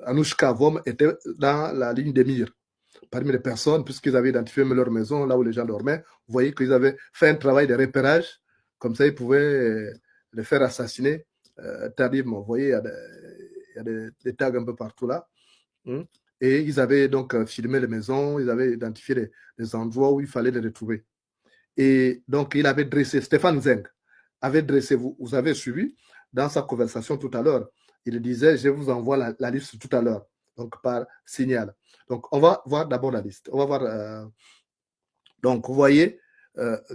Anouchka Vom était dans la ligne des mires. Parmi les personnes, puisqu'ils avaient identifié leur maison, là où les gens dormaient, vous voyez qu'ils avaient fait un travail de repérage, comme ça ils pouvaient les faire assassiner tardivement. Vous voyez, il y a des tags un peu partout là. Et ils avaient donc filmé les maisons, ils avaient identifié les endroits où il fallait les retrouver. Et donc, il avait dressé, Stéphane Zeng avait dressé, vous avez suivi dans sa conversation tout à l'heure, il disait, je vous envoie la liste tout à l'heure, donc par signal. Donc, on va voir d'abord la liste. On va voir. Donc, vous voyez,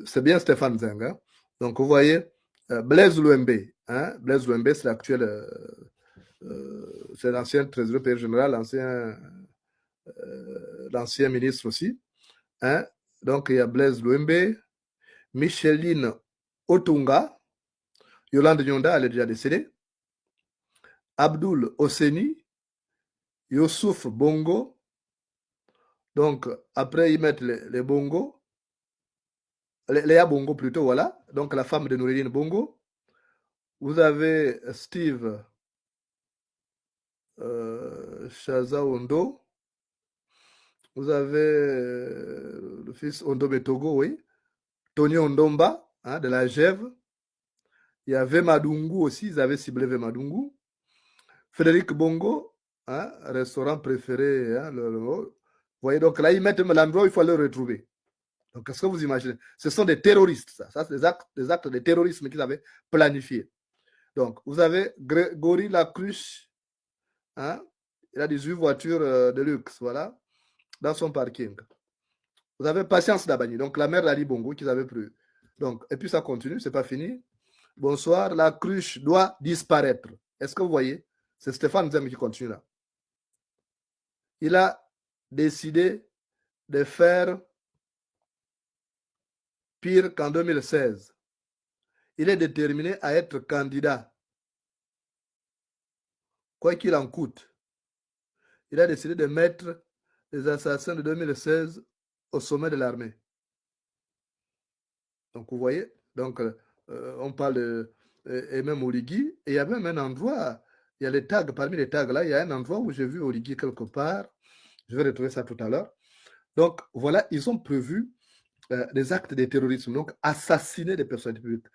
c'est bien Stéphane Zeng. Hein? Donc, vous voyez, Blaise Louembe. Hein? Blaise Louembe, c'est l'actuel, c'est l'ancien trésorier général, l'ancien ministre aussi. Hein? Donc, il y a Blaise Louembe, Micheline Otunga, Yolande Nyonda, elle est déjà décédée, Abdul Osseni, Youssouf Bongo. Donc, après, ils mettent les Bongo, Léa Bongo plutôt, voilà. Donc, la femme de Noureddine Bongo. Vous avez Steve Chaza Ondo. Vous avez le fils Ondo Betogo, oui. Tony Ondomba, hein, de la Gève. Il y avait Madungu aussi, ils avaient ciblé Madungu. Frédéric Bongo, hein, restaurant préféré. Hein, vous voyez, donc là, ils mettent l'endroit où il faut le retrouver. Donc, qu'est-ce que vous imaginez? Ce sont des terroristes, ça. Ça, c'est des actes de terrorisme qu'ils avaient planifiés. Donc, vous avez Grégory Lacruche, hein, il a 18 voitures de luxe, voilà, dans son parking. Vous avez Patience Dabani, donc la mère d'Ali Bongo qu'ils avaient pris. Donc, et puis ça continue, c'est pas fini. Bonsoir, la cruche doit disparaître. Est-ce que vous voyez? C'est Stéphane Zem qui continue là. Il a décidé de faire pire qu'en 2016. Il est déterminé à être candidat, quoi qu'il en coûte. Il a décidé de mettre les assassins de 2016 au sommet de l'armée. Donc, vous voyez, donc, on parle de et même Oligui, et il y a même un endroit, il y a les tags, parmi les tags là, il y a un endroit où j'ai vu Oligui quelque part, je vais retrouver ça tout à l'heure. Donc, voilà, ils ont prévu des actes de terrorisme, donc assassiner des personnes publiques.